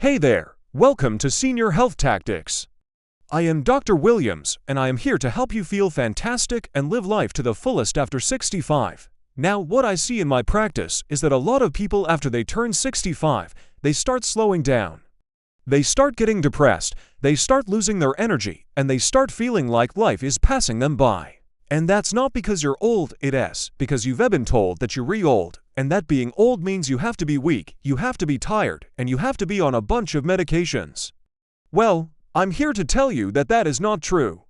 Hey there, welcome to Senior Health Tactics. I am Dr. Williams, and I am here to help you feel fantastic and live life to the fullest after 65. Now, what I see in my practice is that a lot of people after they turn 65, they start slowing down. They start getting depressed, they start losing their energy, and they start feeling like life is passing them by. And that's not because you're old, it's because you've been told that you're old, and that being old means you have to be weak, you have to be tired, and you have to be on a bunch of medications. Well, I'm here to tell you that that is not true.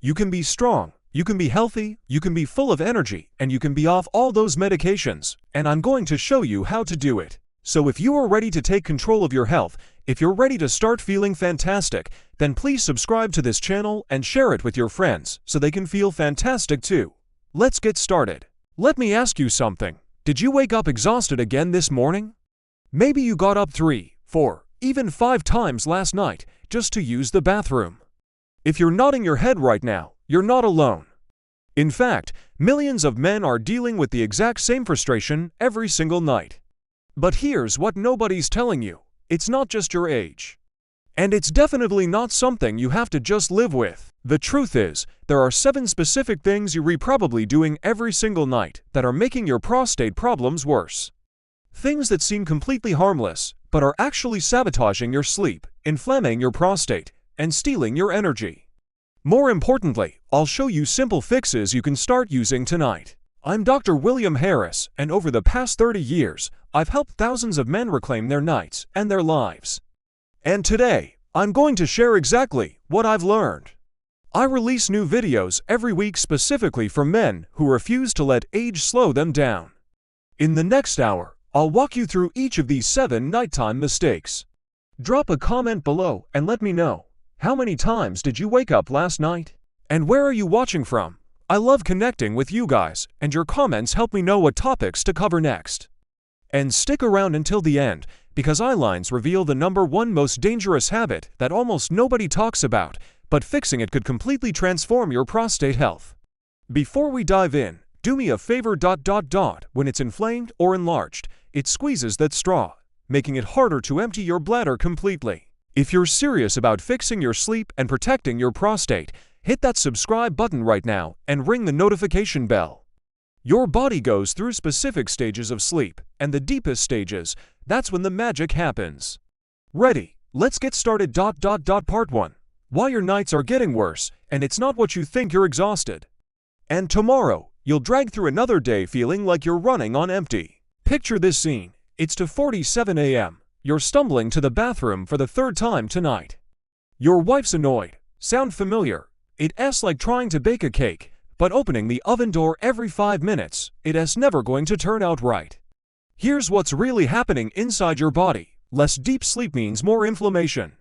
You can be strong, you can be healthy, you can be full of energy, and you can be off all those medications, and I'm going to show you how to do it. So if you are ready to take control of your health, if you're ready to start feeling fantastic, then please subscribe to this channel and share it with your friends so they can feel fantastic too. Let's get started. Let me ask you something. Did you wake up exhausted again this morning? Maybe you got up 3, 4, even 5 times last night just to use the bathroom. If you're nodding your head right now, you're not alone. In fact, millions of men are dealing with the exact same frustration every single night. But here's what nobody's telling you. It's not just your age. And it's definitely not something you have to just live with. The truth is, there are 7 specific things you're probably doing every single night that are making your prostate problems worse. Things that seem completely harmless, but are actually sabotaging your sleep, inflaming your prostate, and stealing your energy. More importantly, I'll show you simple fixes you can start using tonight. I'm Dr. William Harris, and over the past 30 years, I've helped thousands of men reclaim their nights and their lives. And today, I'm going to share exactly what I've learned. I release new videos every week specifically for men who refuse to let age slow them down. In the next hour, I'll walk you through each of these 7 nighttime mistakes. Drop a comment below and let me know, how many times did you wake up last night? And where are you watching from? I love connecting with you guys, and your comments help me know what topics to cover next. And stick around until the end, because eyelines reveal the #1 most dangerous habit that almost nobody talks about, but fixing it could completely transform your prostate health. Before we dive in, do me a favor. When it's inflamed or enlarged, it squeezes that straw, making it harder to empty your bladder completely. If you're serious about fixing your sleep and protecting your prostate, hit that subscribe button right now and ring the notification bell. Your body goes through specific stages of sleep, and the deepest stages, that's when the magic happens. Ready? Let's get started. Part 1. Why your nights are getting worse, and it's not what you think. You're exhausted. And tomorrow, you'll drag through another day feeling like you're running on empty. Picture this scene. It's 2:47 a.m. You're stumbling to the bathroom for the 3rd time tonight. Your wife's annoyed. Sound familiar? It's like trying to bake a cake, but opening the oven door every 5 minutes, it's never going to turn out right. Here's what's really happening inside your body. Less deep sleep means more inflammation.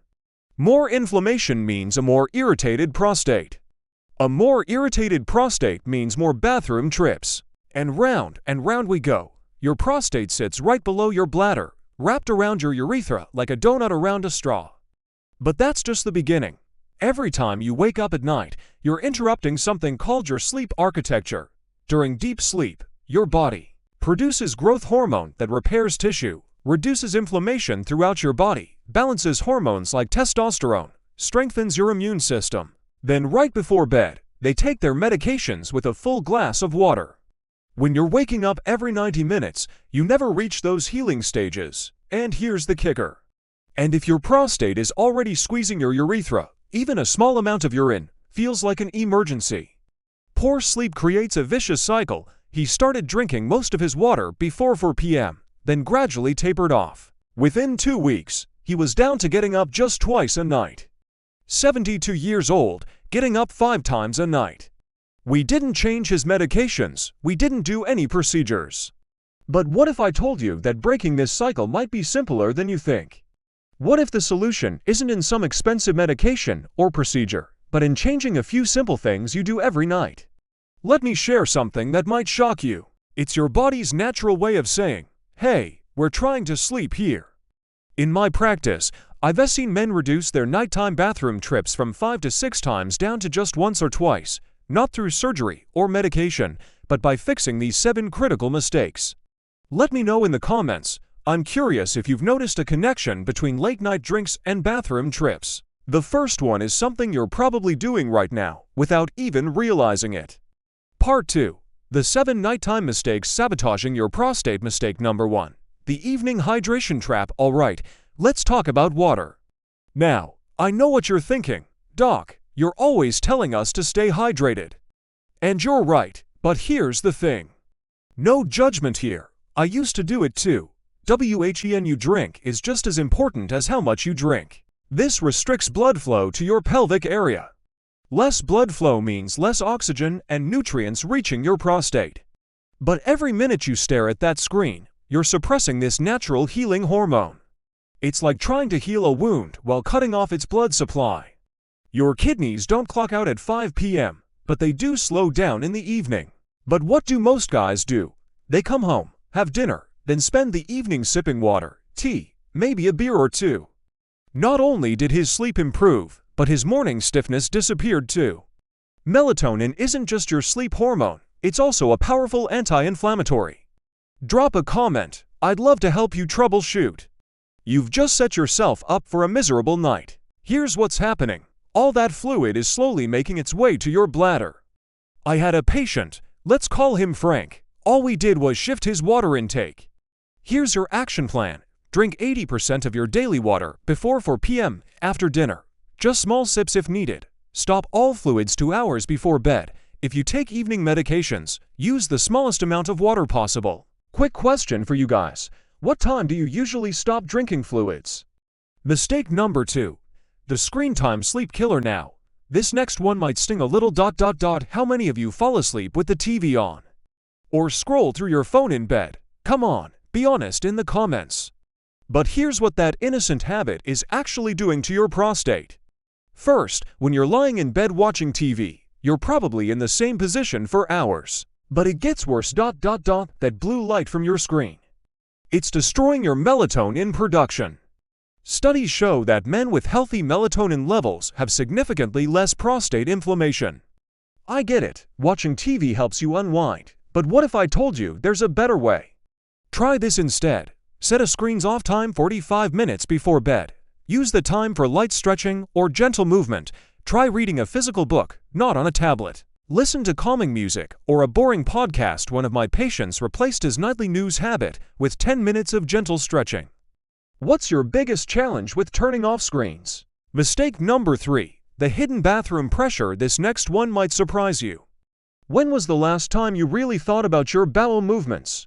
More inflammation means a more irritated prostate. A more irritated prostate means more bathroom trips. And round we go. Your prostate sits right below your bladder, wrapped around your urethra like a donut around a straw. But that's just the beginning. Every time you wake up at night, you're interrupting something called your sleep architecture. During deep sleep, your body produces growth hormone that repairs tissue, reduces inflammation throughout your body, balances hormones like testosterone, strengthens your immune system. Then right before bed, they take their medications with a full glass of water. When you're waking up every 90 minutes, you never reach those healing stages. And here's the kicker. And if your prostate is already squeezing your urethra, even a small amount of urine feels like an emergency. Poor sleep creates a vicious cycle. He started drinking most of his water before 4 p.m., then gradually tapered off. Within 2 weeks, he was down to getting up just twice a night. 72 years old, getting up 5 times a night. We didn't change his medications, we didn't do any procedures. But what if I told you that breaking this cycle might be simpler than you think? What if the solution isn't in some expensive medication or procedure, but in changing a few simple things you do every night? Let me share something that might shock you. It's your body's natural way of saying, hey, we're trying to sleep here. In my practice, I've seen men reduce their nighttime bathroom trips from 5 to 6 times down to just once or twice, not through surgery or medication, but by fixing these 7 critical mistakes. Let me know in the comments. I'm curious if you've noticed a connection between late-night drinks and bathroom trips. The first one is something you're probably doing right now, without even realizing it. Part 2. The 7 nighttime mistakes sabotaging your prostate. Mistake number 1. The evening hydration trap. Alright, let's talk about water. Now, I know what you're thinking. Doc, you're always telling us to stay hydrated. And you're right, but here's the thing. No judgment here. I used to do it too. When you drink is just as important as how much you drink. This restricts blood flow to your pelvic area. Less blood flow means less oxygen and nutrients reaching your prostate. But every minute you stare at that screen, you're suppressing this natural healing hormone. It's like trying to heal a wound while cutting off its blood supply. Your kidneys don't clock out at 5 p.m., but they do slow down in the evening. But what do most guys do? They come home, have dinner, then spend the evening sipping water, tea, maybe a beer or two. Not only did his sleep improve, but his morning stiffness disappeared too. Melatonin isn't just your sleep hormone, it's also a powerful anti-inflammatory. Drop a comment, I'd love to help you troubleshoot. You've just set yourself up for a miserable night. Here's what's happening. All that fluid is slowly making its way to your bladder. I had a patient, let's call him Frank. All we did was shift his water intake. Here's your action plan. Drink 80% of your daily water before 4 p.m. after dinner. Just small sips if needed. Stop all fluids 2 hours before bed. If you take evening medications, use the smallest amount of water possible. Quick question for you guys. What time do you usually stop drinking fluids? Mistake number 2. The screen time sleep killer. Now, this next one might sting a little. How many of you fall asleep with the TV on? Or scroll through your phone in bed? Come on, be honest in the comments. But here's what that innocent habit is actually doing to your prostate. First, when you're lying in bed watching TV, you're probably in the same position for hours. But it gets worse. That blue light from your screen. It's destroying your melatonin production. Studies show that men with healthy melatonin levels have significantly less prostate inflammation. I get it, watching TV helps you unwind, but what if I told you there's a better way? Try this instead. Set a screens-off time 45 minutes before bed. Use the time for light stretching or gentle movement. Try reading a physical book, not on a tablet. Listen to calming music or a boring podcast. One of my patients replaced his nightly news habit with 10 minutes of gentle stretching. What's your biggest challenge with turning off screens? Mistake number 3. The hidden bathroom pressure. This next one might surprise you. When was the last time you really thought about your bowel movements?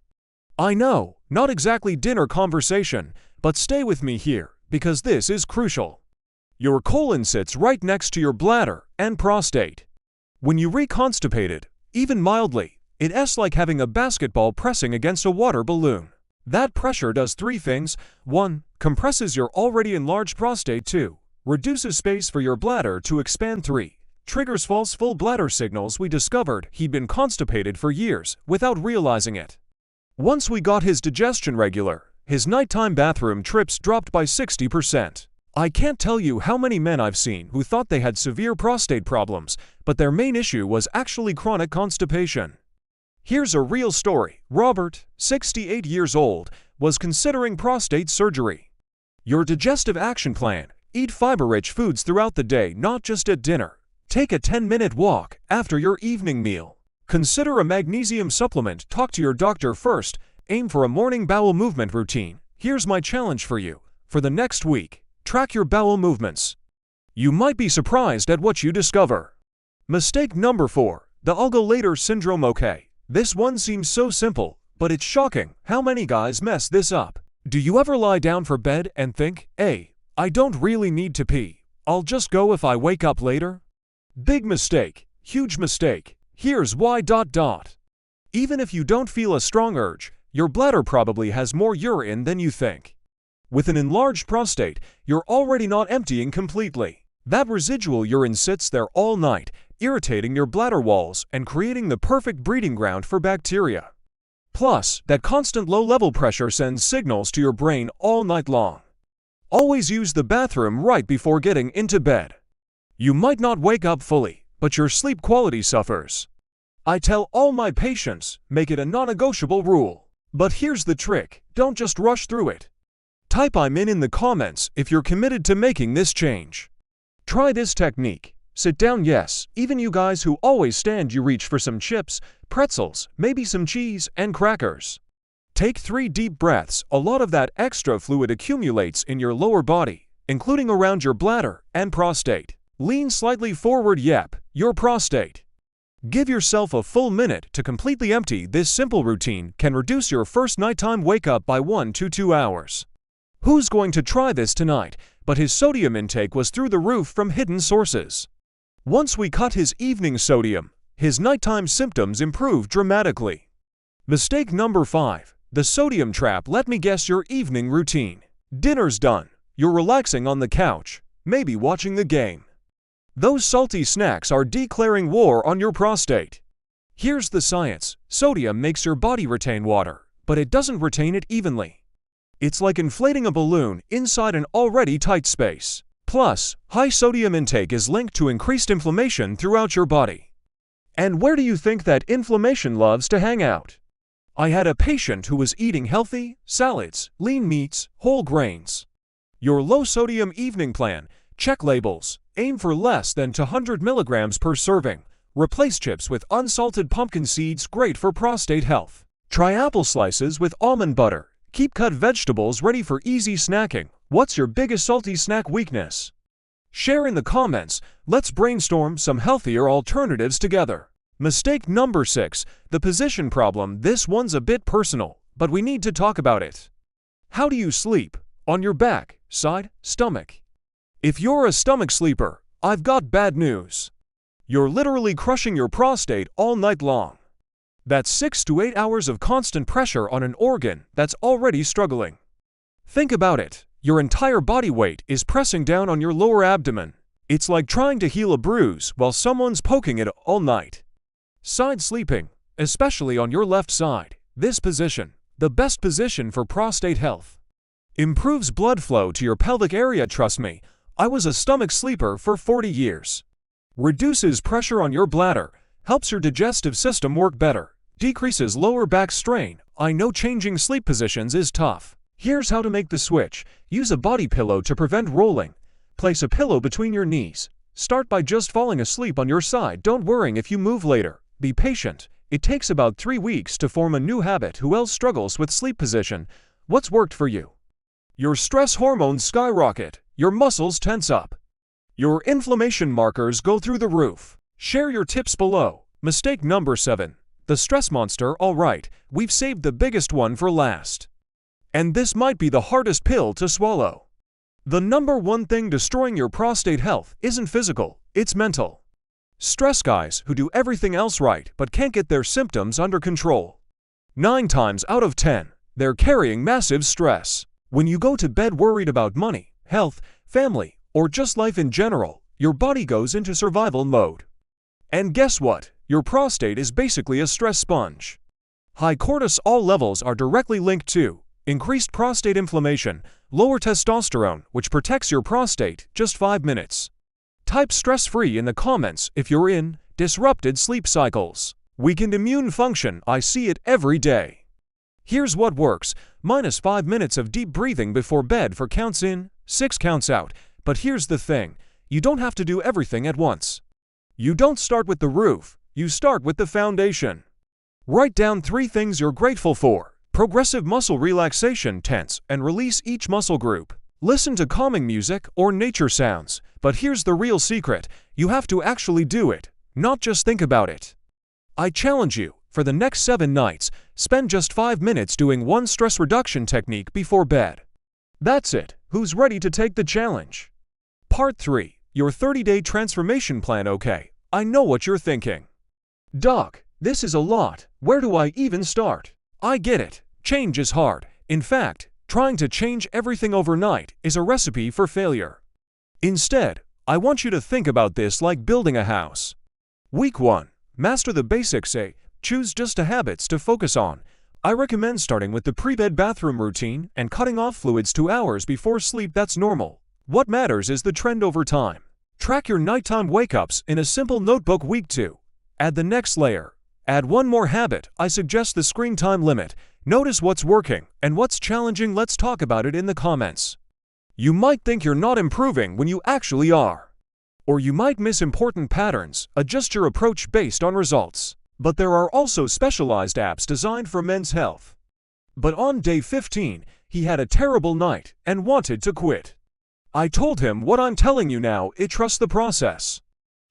I know, not exactly dinner conversation, but stay with me here, because this is crucial. Your colon sits right next to your bladder and prostate. When you reconstipated, even mildly, it's like having a basketball pressing against a water balloon. That pressure does 3 things. 1. Compresses your already enlarged prostate. 2. Reduces space for your bladder to expand. 3. Triggers false full bladder signals. We discovered he'd been constipated for years without realizing it. Once we got his digestion regular, his nighttime bathroom trips dropped by 60%. I can't tell you how many men I've seen who thought they had severe prostate problems, but their main issue was actually chronic constipation. Here's a real story. Robert, 68 years old, was considering prostate surgery. Your digestive action plan: eat fiber-rich foods throughout the day, not just at dinner. Take a 10-minute walk after your evening meal. Consider a magnesium supplement. Talk to your doctor first. Aim for a morning bowel movement routine. Here's my challenge for you. For the next week, track your bowel movements. You might be surprised at what you discover. Mistake number 4. The I'll go later syndrome. Okay, this one seems so simple, but it's shocking how many guys mess this up. Do you ever lie down for bed and think, hey, I don't really need to pee. I'll just go if I wake up later? Big mistake. Huge mistake. Here's why. Even if you don't feel a strong urge, your bladder probably has more urine than you think. With an enlarged prostate, you're already not emptying completely. That residual urine sits there all night, irritating your bladder walls and creating the perfect breeding ground for bacteria. Plus, that constant low-level pressure sends signals to your brain all night long. Always use the bathroom right before getting into bed. You might not wake up fully, but your sleep quality suffers. I tell all my patients, make it a non-negotiable rule. But here's the trick, don't just rush through it. Type "I'm in" the comments if you're committed to making this change. Try this technique. Sit down, yes, even you guys who always stand, you reach for some chips, pretzels, maybe some cheese and crackers. Take 3 deep breaths. A lot of that extra fluid accumulates in your lower body, including around your bladder and prostate. Lean slightly forward, yep, your prostate. Give yourself a full minute to completely empty. This simple routine can reduce your first nighttime wake-up by 1 to 2 hours. Who's going to try this tonight? But his sodium intake was through the roof from hidden sources. Once we cut his evening sodium, his nighttime symptoms improved dramatically. Mistake number 5. The sodium trap. Let me guess your evening routine. Dinner's done. You're relaxing on the couch, maybe watching the game. Those salty snacks are declaring war on your prostate. Here's the science. Sodium makes your body retain water, but it doesn't retain it evenly. It's like inflating a balloon inside an already tight space. Plus, high sodium intake is linked to increased inflammation throughout your body. And where do you think that inflammation loves to hang out? I had a patient who was eating healthy, salads, lean meats, whole grains. Your low-sodium evening plan. Check labels. Aim for less than 200 milligrams per serving. Replace chips with unsalted pumpkin seeds, great for prostate health. Try apple slices with almond butter. Keep cut vegetables ready for easy snacking. What's your biggest salty snack weakness? Share in the comments. Let's brainstorm some healthier alternatives together. Mistake number 6. The position problem. This one's a bit personal, but we need to talk about it. How do you sleep? On your back, side, stomach? If you're a stomach sleeper, I've got bad news. You're literally crushing your prostate all night long. That's 6 to 8 hours of constant pressure on an organ that's already struggling. Think about it. Your entire body weight is pressing down on your lower abdomen. It's like trying to heal a bruise while someone's poking it all night. Side sleeping, especially on your left side. This position, the best position for prostate health. Improves blood flow to your pelvic area. Trust me, I was a stomach sleeper for 40 years. Reduces pressure on your bladder, helps your digestive system work better, decreases lower back strain. I know changing sleep positions is tough. Here's how to make the switch. Use a body pillow to prevent rolling. Place a pillow between your knees. Start by just falling asleep on your side. Don't worry if you move later. Be patient. It takes about 3 weeks to form a new habit. Who else struggles with sleep position? What's worked for you? Your stress hormones skyrocket. Your muscles tense up. Your inflammation markers go through the roof. Share your tips below. Mistake number 7. The stress monster. Alright, we've saved the biggest one for last. And this might be the hardest pill to swallow. The number 1 thing destroying your prostate health isn't physical, it's mental. Stress guys who do everything else right but can't get their symptoms under control. 9 times out of 10, they're carrying massive stress. When you go to bed worried about money, health, family, or just life in general, your body goes into survival mode. And guess what? Your prostate is basically a stress sponge. High cortisol levels are directly linked to increased prostate inflammation, lower testosterone, which protects your prostate. Just 5 minutes. Type stress-free in the comments if you're in disrupted sleep cycles. Weakened immune function. I see it every day. Here's what works. -5 minutes of deep breathing before bed for counts in, 6 counts out. But here's the thing. You don't have to do everything at once. You don't start with the roof. You start with the foundation. Write down 3 things you're grateful for. Progressive muscle relaxation. Tense and release each muscle group. Listen to calming music or nature sounds. But here's the real secret. You have to actually do it, not just think about it. I challenge you, for the next 7 nights, spend just 5 minutes doing one stress reduction technique before bed. That's it. Who's ready to take the challenge? Part 3. Your 30-day transformation plan. Okay, I know what you're thinking. Doc, this is a lot. Where do I even start? I get it. Change is hard. In fact, trying to change everything overnight is a recipe for failure. Instead, I want you to think about this like building a house. Week 1. Master the basics. Choose just the habits to focus on. I recommend starting with the pre-bed bathroom routine and cutting off fluids 2 hours before sleep. That's normal. What matters is the trend over time. Track your nighttime wake-ups in a simple notebook. Week 2. Add the next layer. Add one more habit. I suggest the screen time limit. Notice what's working and what's challenging. Let's talk about it in the comments. You might think you're not improving when you actually are. Or you might miss important patterns. Adjust your approach based on results. But there are also specialized apps designed for men's health. But on day 15, he had a terrible night and wanted to quit. I told him what I'm telling you now, trust the process.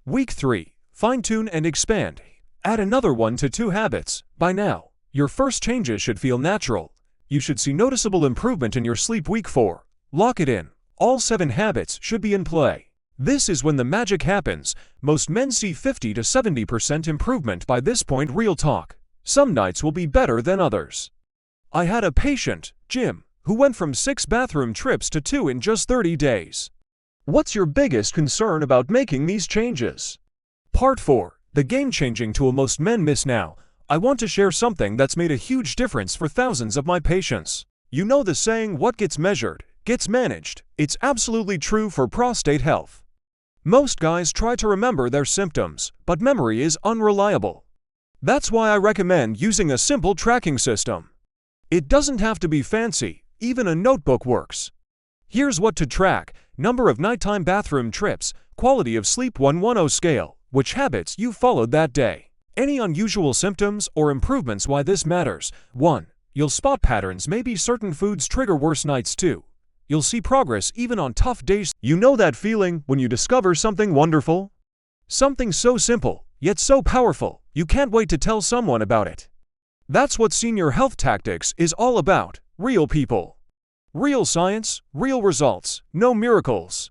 Week 3, fine-tune and expand. Add another 1 to 2 habits. By now, your first changes should feel natural. You should see noticeable improvement in your sleep. Week 4, lock it in. All 7 habits should be in play. This is when the magic happens. Most men see 50 to 70% improvement by this point. Real talk. Some nights will be better than others. I had a patient, Jim, who went from 6 bathroom trips to 2 in just 30 days. What's your biggest concern about making these changes? Part 4. The game-changing tool most men miss. Now, I want to share something that's made a huge difference for thousands of my patients. You know the saying, what gets measured, gets managed. It's absolutely true for prostate health. Most guys try to remember their symptoms, but memory is unreliable. That's why I recommend using a simple tracking system. It doesn't have to be fancy, even a notebook works. Here's what to track: number of nighttime bathroom trips, quality of sleep 1-10 scale, which habits you followed that day, any unusual symptoms or improvements. Why this matters: 1. You'll spot patterns. Maybe certain foods trigger worse nights. 2. You'll see progress even on tough days. You know that feeling when you discover something wonderful? Something so simple, yet so powerful, you can't wait to tell someone about it. That's what Senior Health Tactics is all about. Real people. Real science, real results, no miracles.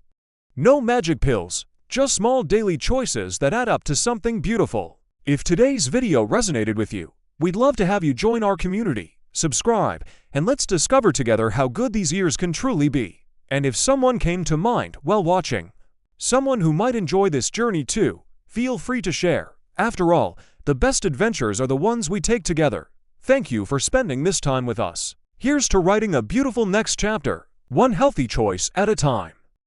No magic pills, just small daily choices that add up to something beautiful. If today's video resonated with you, we'd love to have you join our community. Subscribe, and let's discover together how good these years can truly be. And if someone came to mind while watching, someone who might enjoy this journey too, feel free to share. After all, the best adventures are the ones we take together. Thank you for spending this time with us. Here's to writing a beautiful next chapter, one healthy choice at a time.